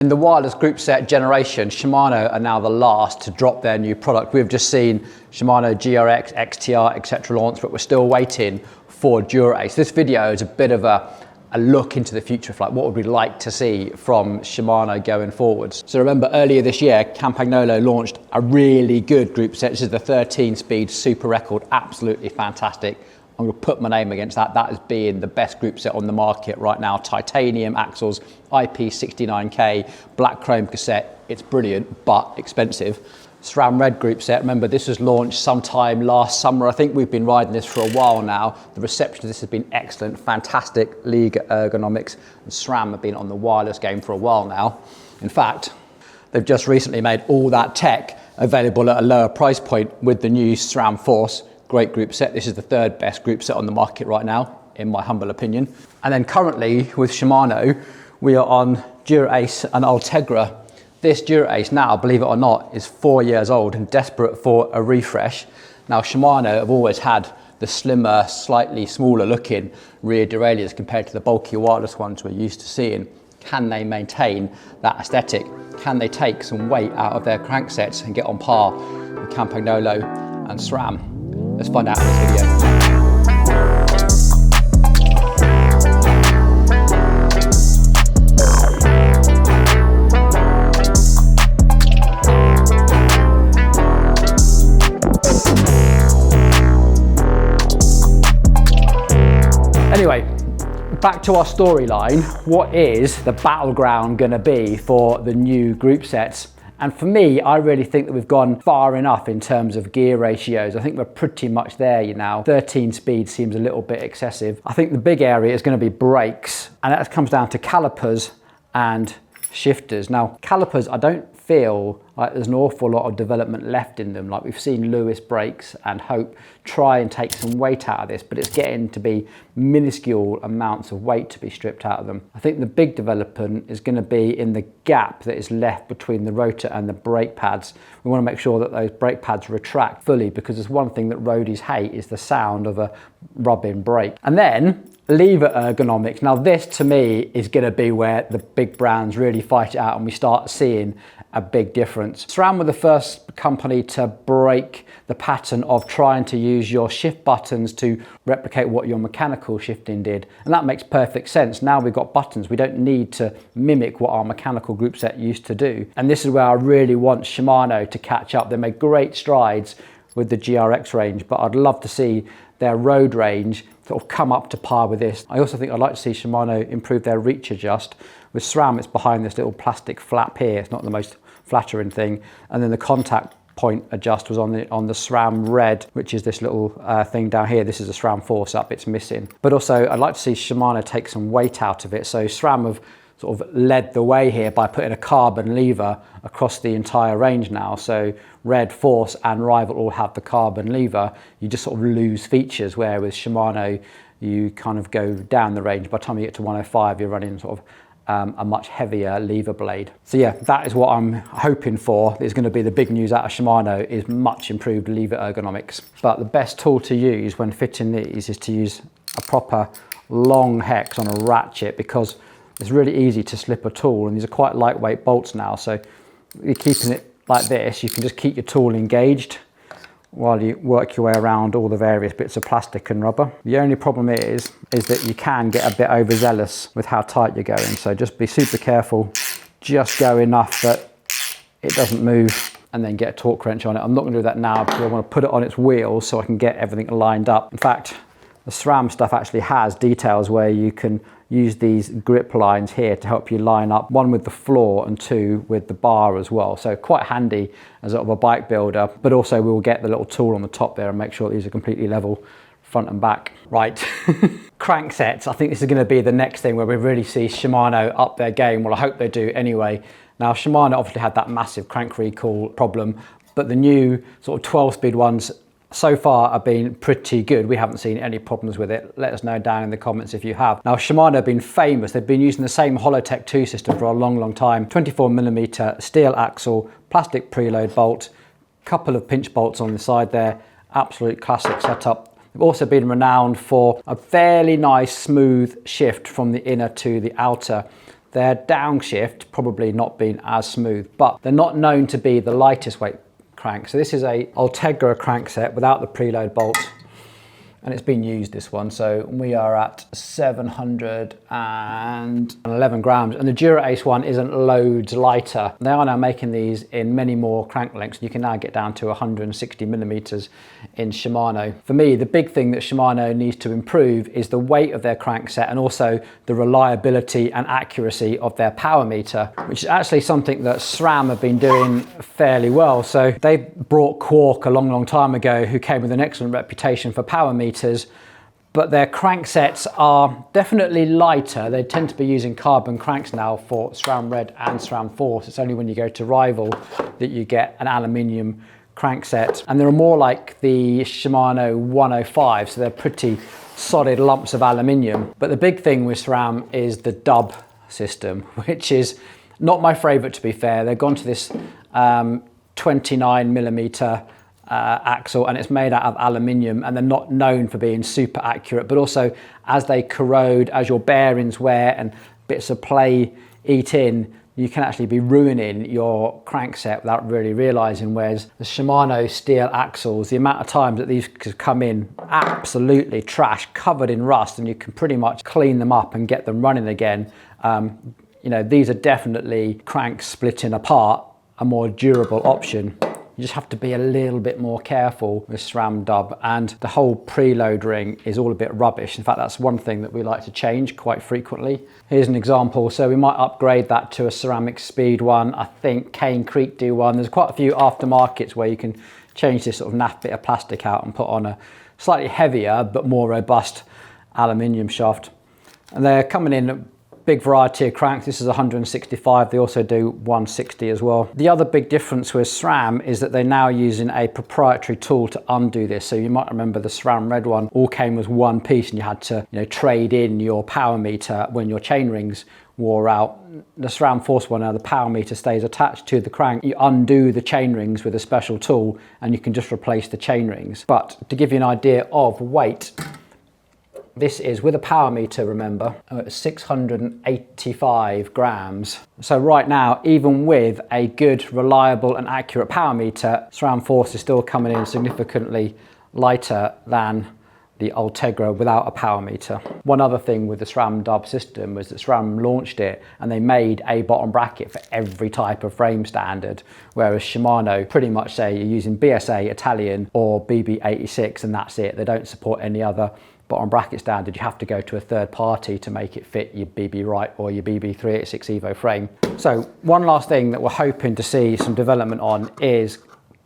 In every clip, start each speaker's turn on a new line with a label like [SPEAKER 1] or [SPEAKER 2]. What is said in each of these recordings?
[SPEAKER 1] In the wireless group set generation, Shimano are now the last to drop their new product. We've just seen Shimano GRX, XTR, etc. launch, but we're still waiting for Dura-Ace. This video is a bit of a look into the future of like what would we like to see from Shimano going forwards. So remember earlier this year, Campagnolo launched a really good group set. This is the 13-speed super record, absolutely fantastic. I'm going to put my name against that. That is being the best group set on the market right now. Titanium axles, IP69K, black chrome cassette. It's brilliant, but expensive. Stram red group set. Remember, this was launched sometime last summer. I think we've been riding this for a while now. The reception of this has been excellent, fantastic Liga ergonomics. And Stram have been on the wireless game for a while now. In fact, they've just recently made all that tech available at a lower price point with the new Stram Force. Great group set. This is the third best group set on the market right now, in my humble opinion. And then currently with Shimano, we are on Dura-Ace and Ultegra. This Dura-Ace now, believe it or not, is 4 years old and desperate for a refresh. Now Shimano have always had the slimmer, slightly smaller looking rear derailleurs compared to the bulky wireless ones we're used to seeing. Can they maintain that aesthetic? Can they take some weight out of their cranksets and get on par with Campagnolo and Stram? Let's find out in this video. Anyway, back to our storyline. What is the battleground going to be for the new group sets? And for me, I really think that we've gone far enough in terms of gear ratios. I think we're pretty much there, you know. 13 speed seems a little bit excessive. I think the big area is going to be brakes, and that comes down to calipers and shifters. Now, calipers, I don't feel like there's an awful lot of development left in them. Like we've seen Lewis Brakes and Hope try and take some weight out of this, but it's getting to be minuscule amounts of weight to be stripped out of them. I think the big development is going to be in the gap that is left between the rotor and the brake pads. We want to make sure that those brake pads retract fully, because there's one thing that roadies hate is the sound of a rubbing brake. And then lever ergonomics. Now this to me is going to be where the big brands really fight it out and we start seeing a big difference. Stram were the first company to break the pattern of trying to use your shift buttons to replicate what your mechanical shifting did. And that makes perfect sense. Now we've got buttons. We don't need to mimic what our mechanical group set used to do. And this is where I really want Shimano to catch up. They made great strides with the GRX range, but I'd love to see their road range sort of come up to par with this. I also think I'd like to see Shimano improve their reach adjust. With Stram, it's behind this little plastic flap here. It's not the most flattering thing. And then the contact point adjust was on the Stram Red, which is this little thing down here. This is a Stram Force up, it's missing. But also I'd like to see Shimano take some weight out of it. So Stram have sort of led the way here by putting a carbon lever across the entire range now. So Red, Force and Rival all have the carbon lever. You just sort of lose features, where with Shimano you kind of go down the range. By the time you get to 105 you're running sort of a much heavier lever blade. So yeah, that is what I'm hoping for. Is going to be the big news out of Shimano, is much improved lever ergonomics. But the best tool to use when fitting these is to use a proper long hex on a ratchet, because it's really easy to slip a tool, and these are quite lightweight bolts now. So you're keeping it like this, you can just keep your tool engaged while you work your way around all the various bits of plastic and rubber. The only problem is that you can get a bit overzealous with how tight you're going. So just be super careful, just go enough that it doesn't move, and then get a torque wrench on it. I'm not going to do that now because I want to put it on its wheels so I can get everything lined up. In fact, the Stram stuff actually has details where you can use these grip lines here to help you line up, one with the floor and two with the bar as well. So quite handy as sort of a bike builder, but also we'll get the little tool on the top there and make sure these are completely level front and back. Right, cranksets. I think this is going to be the next thing where we really see Shimano up their game. Well, I hope they do anyway. Now Shimano obviously had that massive crank recall problem, but the new sort of 12-speed ones so far have been pretty good. We haven't seen any problems with it. Let us know down in the comments if you have. Now Shimano have been famous. They've been using the same Holotech 2 system for a long time. 24mm steel axle, plastic preload bolt, couple of pinch bolts on the side there. Absolute classic setup. They've also been renowned for a fairly nice smooth shift from the inner to the outer. their downshift probably not been as smooth, but they're not known to be the lightest weight crank. So this is a Ultegra crankset without the preload bolt, and it's been used, this one. So we are at 711 grams, and the Dura-Ace one isn't loads lighter. They are now making these in many more crank lengths. You can now get down to 160 millimeters in Shimano. For me, the big thing that Shimano needs to improve is the weight of their crankset and also the reliability and accuracy of their power meter, which is actually something that Stram have been doing fairly well. So they brought Quark a long time ago, who came with an excellent reputation for power meters, but their cranksets are definitely lighter. They tend to be using carbon cranks now for Stram Red and Stram Force. It's only when you go to Rival that you get an aluminium crankset, and they're more like the Shimano 105, so they're pretty solid lumps of aluminium. But the big thing with Stram is the dub system, which is not my favorite, to be fair. They've gone to this 29 millimeter axle, and it's made out of aluminium, and they're not known for being super accurate, but also as they corrode, as your bearings wear and bits of play eat in, you can actually be ruining your crankset without really realizing. Whereas the Shimano steel axles, the amount of times that these could come in absolutely trash, covered in rust, and you can pretty much clean them up and get them running again. You know, these are definitely cranks splitting apart, a more durable option. You just have to be a little bit more careful with Stram dub, and the whole preload ring is all a bit rubbish. In fact, that's one thing that we like to change quite frequently. Here's an example. So we might upgrade that to a ceramic speed one. I think Cane Creek do one. There's quite a few aftermarkets where you can change this sort of naff bit of plastic out and put on a slightly heavier but more robust aluminium shaft. And they're coming in big variety of cranks. This is 165. They also do 160 as well. The other big difference with Stram is that they're now using a proprietary tool to undo this. So you might remember the Stram Red one all came with one piece, and you had to, you know, trade in your power meter when your chain rings wore out. The Stram Force one, now the power meter stays attached to the crank. You undo the chain rings with a special tool, and you can just replace the chain rings. But to give you an idea of weight, this is with a power meter, remember, 685 grams. So right now, even with a good, reliable and accurate power meter, Stram Force is still coming in significantly lighter than the Ultegra without a power meter. One other thing with the Stram dub system was that Stram launched it and they made a bottom bracket for every type of frame standard, whereas Shimano pretty much say you're using BSA, Italian or BB86 and that's it. They don't support any other bottom bracket standard. You have to go to a third party to make it fit your BB Right or your BB 386 Evo frame. So one last thing that we're hoping to see some development on is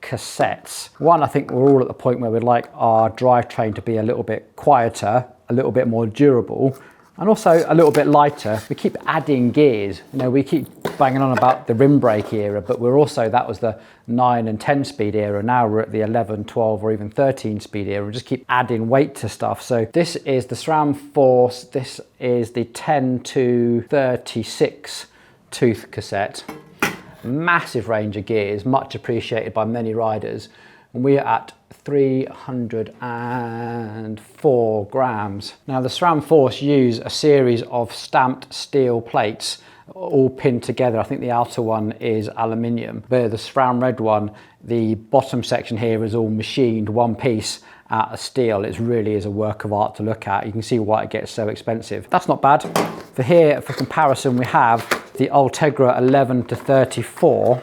[SPEAKER 1] cassettes. One, I think we're all at the point where we'd like our drivetrain to be a little bit quieter, a little bit more durable, and also a little bit lighter. We keep adding gears. You know, we keep banging on about the rim brake era, but we're also, that was the 9 and 10 speed era. Now we're at the 11, 12 or even 13 speed era. We just keep adding weight to stuff. So this is the Stram Force. This is the 10 to 36 tooth cassette. Massive range of gears, much appreciated by many riders. And we are at 304 grams. Now the Stram Force use a series of stamped steel plates all pinned together. I think the outer one is aluminium, but the Stram Red one, the bottom section here is all machined one piece out of steel. It really is a work of art to look at. You can see why it gets so expensive. That's not bad. For here, for comparison, we have the Ultegra 11 to 34.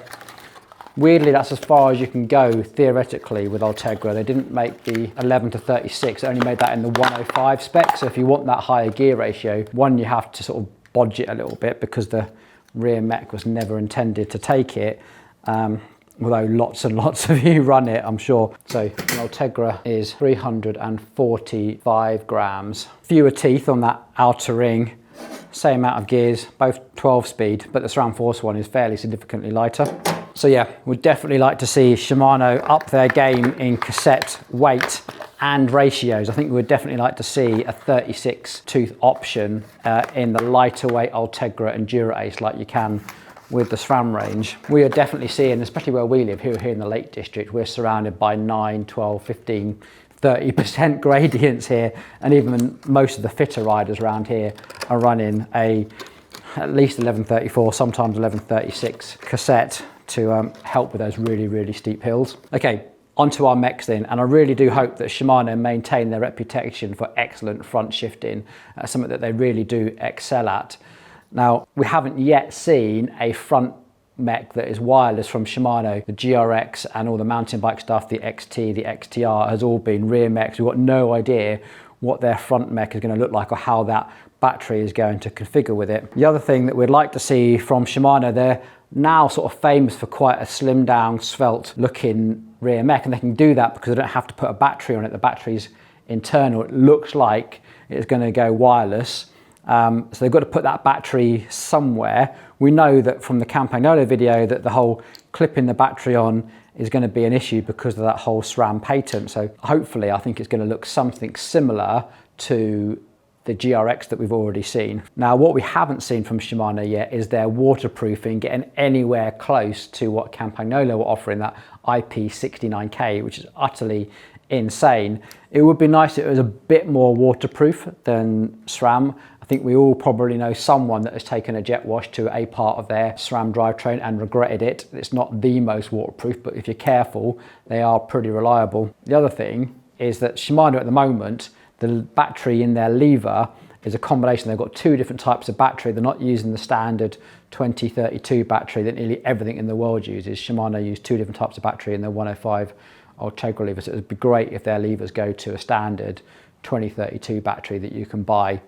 [SPEAKER 1] Weirdly, that's as far as you can go theoretically with Ultegra. They didn't make the 11 to 36, they only made that in the 105 spec. So if you want that higher gear ratio, one, you have to sort of bodge it a little bit because the rear mech was never intended to take it. Although lots and lots of you run it, I'm sure. So an Ultegra is 345 grams. Fewer teeth on that outer ring, same amount of gears, both 12 speed, but the Stram Force one is fairly significantly lighter. So yeah, we'd definitely like to see Shimano up their game in cassette weight and ratios. I think we would definitely like to see a 36 tooth option in the lighter weight Ultegra and Dura-Ace like you can with the Stram range. We are definitely seeing, especially where we live, here in the Lake District, we're surrounded by 9, 12, 15, 30% gradients here, and even most of the fitter riders around here are running a at least 1134, sometimes 1136 cassette to help with those really, really steep hills. Okay, onto our mechs then, and I really do hope that Shimano maintain their reputation for excellent front shifting, something that they really do excel at. Now, we haven't yet seen a front mech that is wireless from Shimano. The GRX and all the mountain bike stuff, the XT, the XTR, has all been rear mechs. We've got no idea what their front mech is going to look like or how that battery is going to configure with it. The other thing that we'd like to see from Shimano, they're now sort of famous for quite a slim down, svelte looking rear mech, and they can do that because they don't have to put a battery on it. The battery's internal. It looks like it's going to go wireless. So they've got to put that battery somewhere. We know that from the Campagnolo video that the whole clipping the battery on is going to be an issue because of that whole SRAM patent. So hopefully I think it's going to look something similar to the GRX that we've already seen. Now, what we haven't seen from Shimano yet is their waterproofing getting anywhere close to what Campagnolo were offering, that IP69K, which is utterly insane. It would be nice if it was a bit more waterproof than SRAM. I think we all probably know someone that has taken a jet wash to a part of their SRAM drivetrain and regretted it. It's not the most waterproof, but if you're careful, they are pretty reliable. The other thing is that Shimano at the moment, the battery in their lever is a combination. They've got two different types of battery. They're not using the standard 2032 battery that nearly everything in the world uses. Shimano use two different types of battery in their 105 Ultegra lever. So it would be great if their levers go to a standard 2032 battery that you can buy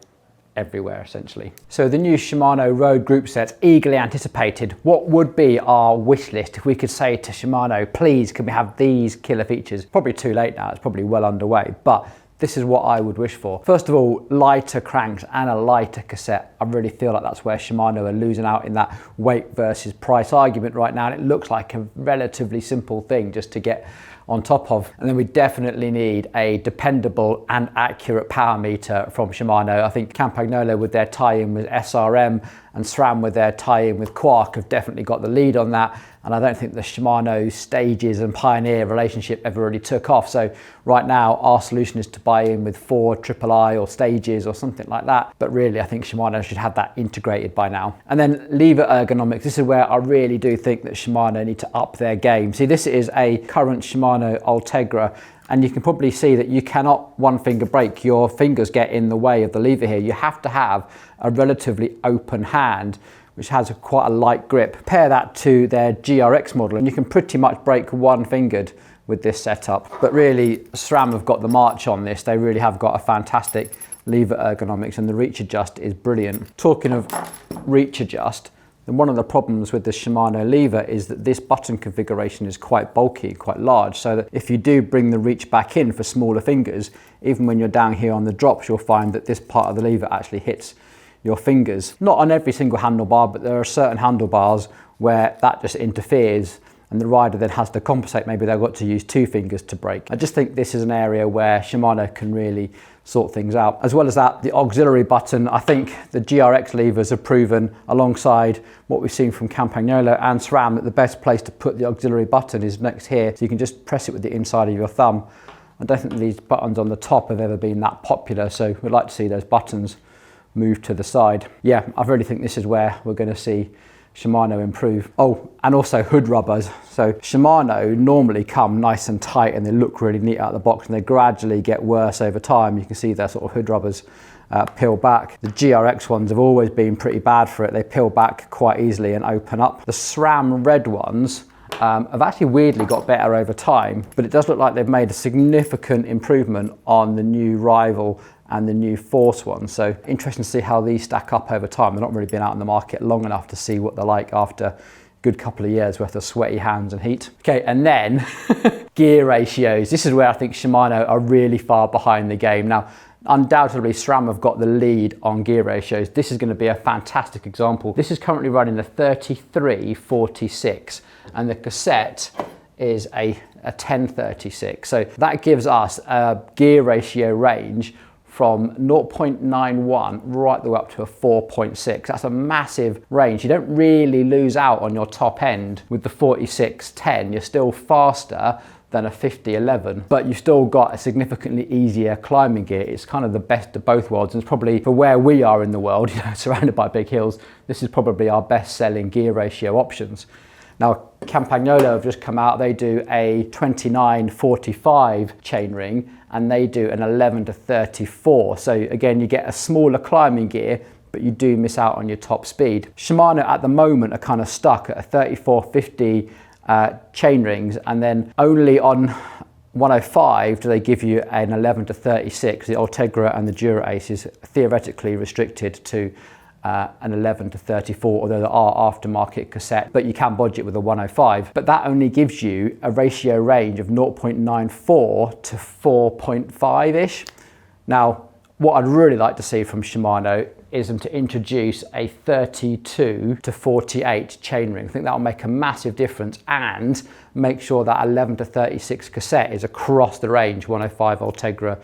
[SPEAKER 1] everywhere essentially. So the new Shimano Road group sets, eagerly anticipated. What would be our wish list if we could say to Shimano, please can we have these killer features? Probably too late now, it's probably well underway, but this is what I would wish for. First of all, lighter cranks and a lighter cassette. I really feel like that's where Shimano are losing out in that weight versus price argument right now, and it looks like a relatively simple thing just to get on top of. And then we definitely need a dependable and accurate power meter from Shimano. I think Campagnolo with their tie-in with SRM and SRAM with their tie-in with Quark have definitely got the lead on that. And I don't think the Shimano Stages and Pioneer relationship ever really took off. So right now our solution is to buy in with 4 III or Stages or something like that. But really I think Shimano should have that integrated by now. And then lever ergonomics. This is where I really do think that Shimano need to up their game. See, this is a current Shimano Ultegra, and you can probably see that you cannot one finger brake. Your fingers get in the way of the lever here. You have to have a relatively open hand, which has quite a light grip. Compare that to their GRX model and you can pretty much brake one fingered with this setup. But really, SRAM have got the march on this. They really have got a fantastic lever ergonomics, and the reach adjust is brilliant. Talking of reach adjust, then one of the problems with the Shimano lever is that this button configuration is quite bulky, quite large, so that if you do bring the reach back in for smaller fingers, even when you're down here on the drops, you'll find that this part of the lever actually hits your fingers. Not on every single handlebar, but there are certain handlebars where that just interferes and the rider then has to compensate. Maybe they've got to use 2 fingers to brake. I just think this is an area where Shimano can really sort things out. As well as that, the auxiliary button, I think the GRX levers have proven, alongside what we've seen from Campagnolo and SRAM, that the best place to put the auxiliary button is next here, so you can just press it with the inside of your thumb. I don't think these buttons on the top have ever been that popular, so we'd like to see those buttons move to the side. Yeah, I really think this is where we're going to see Shimano improve. Oh, and also hood rubbers. So Shimano normally come nice and tight and they look really neat out of the box, and they gradually get worse over time. You can see their sort of hood rubbers peel back. The GRX ones have always been pretty bad for it. They peel back quite easily and open up. The SRAM red ones have actually weirdly got better over time, but it does look like they've made a significant improvement on the new Rival and the new Force one. So interesting to see how these stack up over time. They've not really been out in the market long enough to see what they're like after a good couple of years worth of sweaty hands and heat. Okay, and then gear ratios. This is where I think Shimano are really far behind the game. Now, undoubtedly SRAM have got the lead on gear ratios. This is going to be a fantastic example. This is currently running the 33/46 and the cassette is a 1036. So that gives us a gear ratio range from 0.91 right the way up to a 4.6. That's a massive range. You don't really lose out on your top end with the 4610. You're still faster than a 5011, but you've still got a significantly easier climbing gear. It's kind of the best of both worlds, and it's probably, for where we are in the world, you know, surrounded by big hills, this is probably our best selling gear ratio options. Now, Campagnolo have just come out, they do a 29-45 chainring, and they do an 11-34. So again, you get a smaller climbing gear, but you do miss out on your top speed. Shimano at the moment are kind of stuck at a 34-50 chain rings, and then only on 105 do they give you an 11-36. The Ultegra and the Dura-Ace is theoretically restricted to an 11-34, although there are aftermarket cassette, but you can budget with a 105. But that only gives you a ratio range of 0.94 to 4.5-ish. Now, what I'd really like to see from Shimano is them to introduce a 32-48 chainring. I think that'll make a massive difference, and make sure that 11-36 cassette is across the range, 105 Ultegra,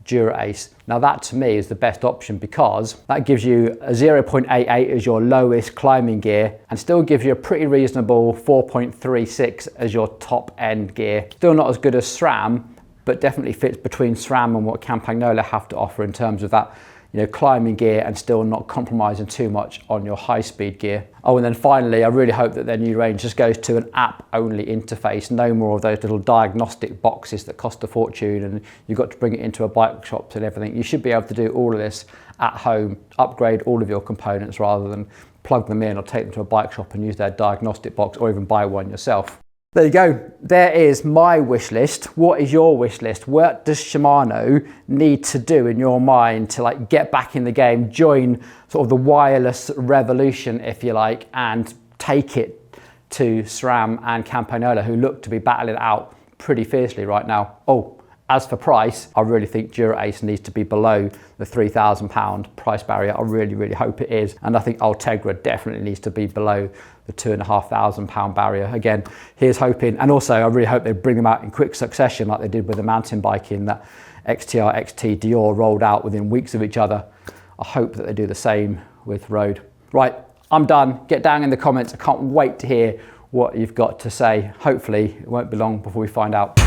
[SPEAKER 1] Dura-Ace. Now that to me is the best option, because that gives you a 0.88 as your lowest climbing gear and still gives you a pretty reasonable 4.36 as your top end gear. Still not as good as SRAM, but definitely fits between SRAM and what Campagnolo have to offer in terms of that, you know, climbing gear, and still not compromising too much on your high speed gear. Oh, and then finally, I really hope that their new range just goes to an app only interface. No more of those little diagnostic boxes that cost a fortune and you've got to bring it into a bike shop and everything. You should be able to do all of this at home, upgrade all of your components rather than plug them in or take them to a bike shop and use their diagnostic box, or even buy one yourself. There you go. There is my wish list. What is your wish list? What does Shimano need to do in your mind to like get back in the game, join sort of the wireless revolution, if you like, and take it to SRAM and Campagnolo, who look to be battling it out pretty fiercely right now? Oh, as for price, I really think Dura-Ace needs to be below the £3,000 price barrier. I really, really hope it is. And I think Ultegra definitely needs to be below the £2,500 barrier. Again, here's hoping, and also I really hope they bring them out in quick succession like they did with the mountain biking that XTR, XT, Dior rolled out within weeks of each other. I hope that they do the same with Road. Right, I'm done. Get down in the comments. I can't wait to hear what you've got to say. Hopefully it won't be long before we find out.